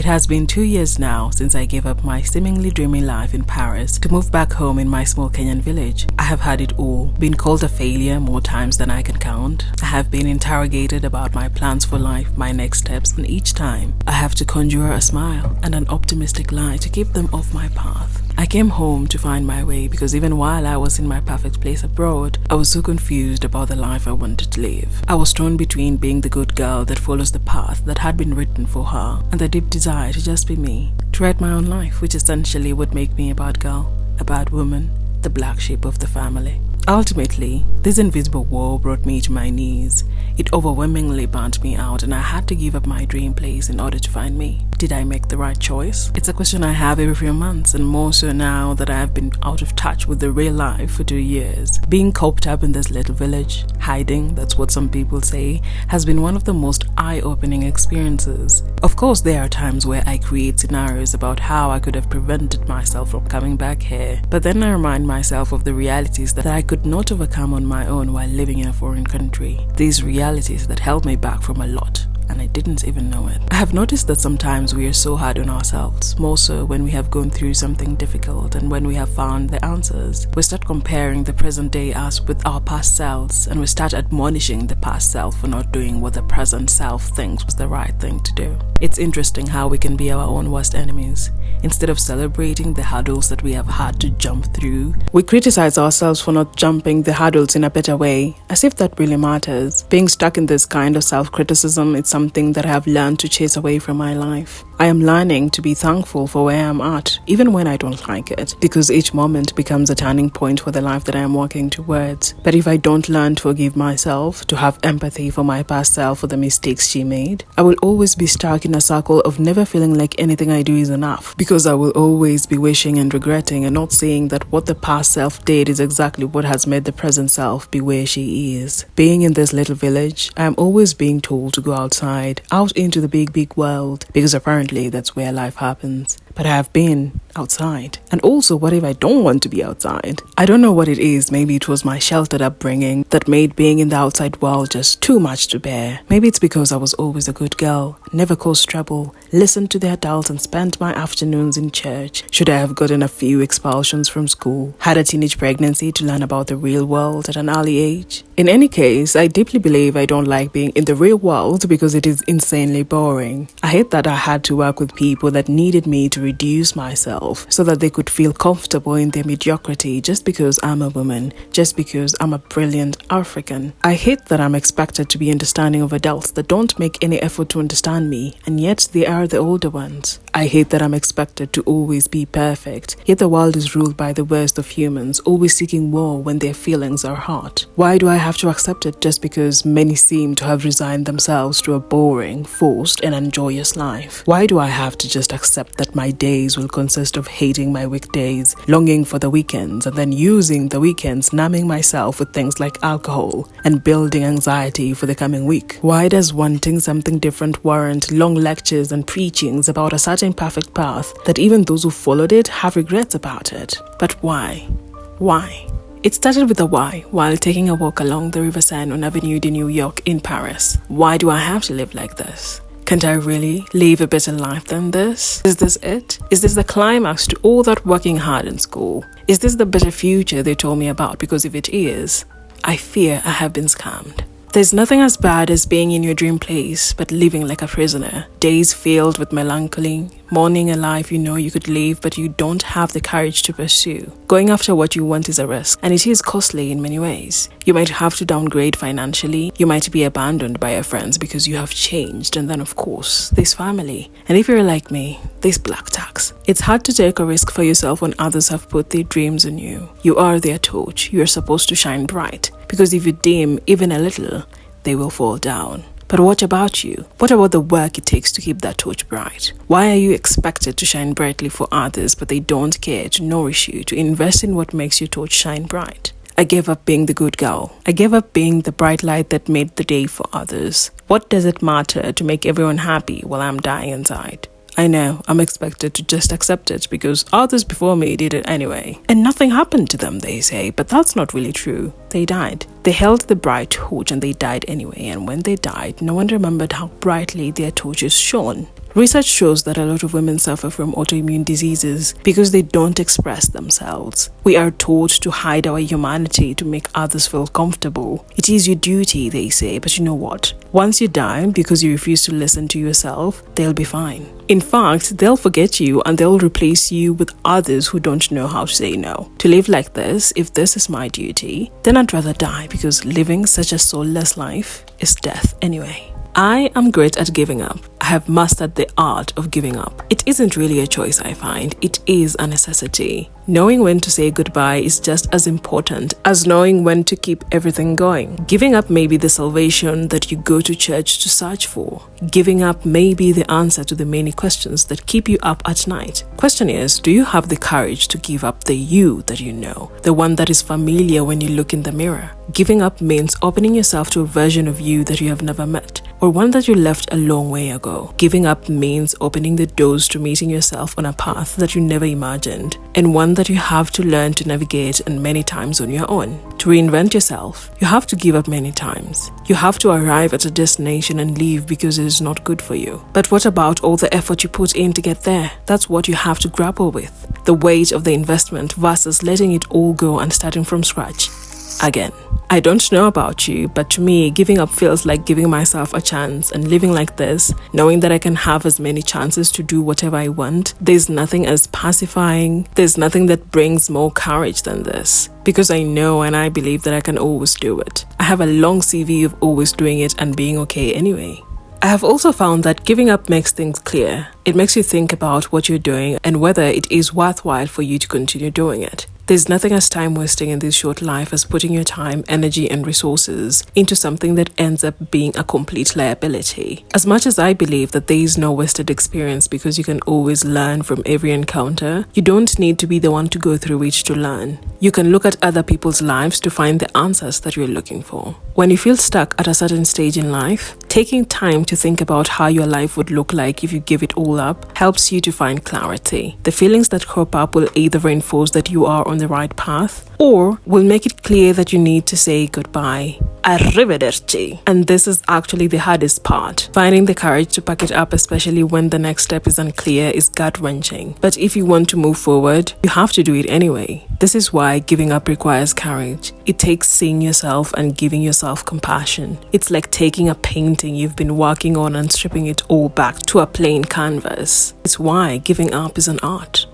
It has been 2 years now since I gave up my seemingly dreamy life in Paris to move back home in my small Kenyan village. I have had it all, been called a failure more times than I can count. I have been interrogated about my plans for life, my next steps, and each time I have to conjure a smile and an optimistic lie to keep them off my path. I came home to find my way because even while I was in my perfect place abroad, I was so confused about the life I wanted to live. I was torn between being the good girl that follows the path that had been written for her and the deep desire to just be me, to write my own life, which essentially would make me a bad girl, a bad woman, the black sheep of the family. Ultimately, this invisible wall brought me to my knees. It overwhelmingly burnt me out and I had to give up my dream place in order to find me. Did I make the right choice? It's a question I have every few months, and more so now that I have been out of touch with the real life for 2 years. Being coped up in this little village, hiding, that's what some people say, has been one of the most eye-opening experiences. Of course, there are times where I create scenarios about how I could have prevented myself from coming back here, but then I remind myself of the realities that I could not overcome on my own while living in a foreign country. These realities that held me back from a lot, and I didn't even know it. I have noticed that sometimes we are so hard on ourselves, more so when we have gone through something difficult and when we have found the answers. We start comparing the present day us with our past selves, and we start admonishing the past self for not doing what the present self thinks was the right thing to do. It's interesting how we can be our own worst enemies. Instead of celebrating the hurdles that we have had to jump through, we criticize ourselves for not jumping the hurdles in a better way, as if that really matters. Being stuck in this kind of self-criticism is something that I have learned to chase away from my life. I am learning to be thankful for where I'm at, even when I don't like it, because each moment becomes a turning point for the life that I am working towards. But if I don't learn to forgive myself, to have empathy for my past self for the mistakes she made, I will always be stuck in a circle of never feeling like anything I do is enough, because I will always be wishing and regretting and not seeing that what the past self did is exactly what has made the present self be where she is. Being in this little village, I am always being told to go outside, out into the big world, because apparently that's where life happens. But I have been outside. And also, what if I don't want to be outside? I don't know what it is. Maybe it was my sheltered upbringing that made being in the outside world just too much to bear. Maybe it's because I was always a good girl, never caused trouble, listened to the adults and spent my afternoons in church. Should I have gotten a few expulsions from school? Had a teenage pregnancy to learn about the real world at an early age? In any case, I deeply believe I don't like being in the real world because it is insanely boring. I hate that I had to work with people that needed me to reduce myself so that they could feel comfortable in their mediocrity just because I'm a woman, just because I'm a brilliant African. I hate that I'm expected to be understanding of adults that don't make any effort to understand me, and yet they are the older ones. I hate that I'm expected to always be perfect, yet the world is ruled by the worst of humans, always seeking war when their feelings are hurt. Why do I have to accept it just because many seem to have resigned themselves to a boring, forced, and unjoyous life? Why do I have to just accept that my days will consist of hating my weekdays, longing for the weekends, and then using the weekends numbing myself with things like alcohol and building anxiety for the coming week? Why does wanting something different warrant long lectures and preachings about a certain perfect path that even those who followed it have regrets about it? But why? Why? It started with a why while taking a walk along the River Seine on Avenue de New York in Paris. Why do I have to live like this? Can't I really live a better life than this? Is this it? Is this the climax to all that working hard in school? Is this the better future they told me about? Because if it is, I fear I have been scammed. There's nothing as bad as being in your dream place, but living like a prisoner. Days filled with melancholy, mourning a life you know you could live, but you don't have the courage to pursue. Going after what you want is a risk, and it is costly in many ways. You might have to downgrade financially, you might be abandoned by your friends because you have changed, and then of course, there's family. And if you're like me, there's black tax. It's hard to take a risk for yourself when others have put their dreams on you. You are their torch, you are supposed to shine bright. Because if you dim even a little, they will fall down. But what about you? What about the work it takes to keep that torch bright? Why are you expected to shine brightly for others, but they don't care to nourish you, to invest in what makes your torch shine bright? I gave up being the good girl. I gave up being the bright light that made the day for others. What does it matter to make everyone happy while I'm dying inside? I know, I'm expected to just accept it because others before me did it anyway. And nothing happened to them, they say, but that's not really true. They died. They held the bright torch and they died anyway, and when they died, no one remembered how brightly their torches shone. Research shows that a lot of women suffer from autoimmune diseases because they don't express themselves. We are taught to hide our humanity to make others feel comfortable. It is your duty, they say, but you know what? Once you die because you refuse to listen to yourself, they'll be fine. In fact, they'll forget you and they'll replace you with others who don't know how to say no. To live like this, if this is my duty, then I'd rather die because living such a soulless life is death anyway. I am great at giving up. I have mastered the art of giving up. It isn't really a choice, I find. It is a necessity. Knowing when to say goodbye is just as important as knowing when to keep everything going. Giving up may be the salvation that you go to church to search for. Giving up may be the answer to the many questions that keep you up at night. Question is, do you have the courage to give up the you that you know, the one that is familiar when you look in the mirror? Giving up means opening yourself to a version of you that you have never met, or one that you left a long way ago. Giving up means opening the doors to meeting yourself on a path that you never imagined, and one that you have to learn to navigate and many times on your own. To reinvent yourself, you have to give up many times. You have to arrive at a destination and leave because it is not good for you. But what about all the effort you put in to get there? That's what you have to grapple with. The weight of the investment versus letting it all go and starting from scratch again. I don't know about you, but to me, giving up feels like giving myself a chance, and living like this, knowing that I can have as many chances to do whatever I want, there's nothing as pacifying, there's nothing that brings more courage than this. Because I know and I believe that I can always do it. I have a long CV of always doing it and being okay anyway. I have also found that giving up makes things clear. It makes you think about what you're doing and whether it is worthwhile for you to continue doing it. There's nothing as time wasting in this short life as putting your time, energy, and resources into something that ends up being a complete liability. As much as I believe that there is no wasted experience because you can always learn from every encounter, you don't need to be the one to go through it to learn. You can look at other people's lives to find the answers that you're looking for. When you feel stuck at a certain stage in life, taking time to think about how your life would look like if you give it all up helps you to find clarity. The feelings that crop up will either reinforce that you are on the right path or will make it clear that you need to say goodbye. Arrivederci. And this is actually the hardest part. Finding the courage to pack it up, especially when the next step is unclear, is gut-wrenching. But if you want to move forward, you have to do it anyway. This is why giving up requires courage. It takes seeing yourself and giving yourself compassion. It's like taking a painting you've been working on and stripping it all back to a plain canvas. It's why giving up is an art.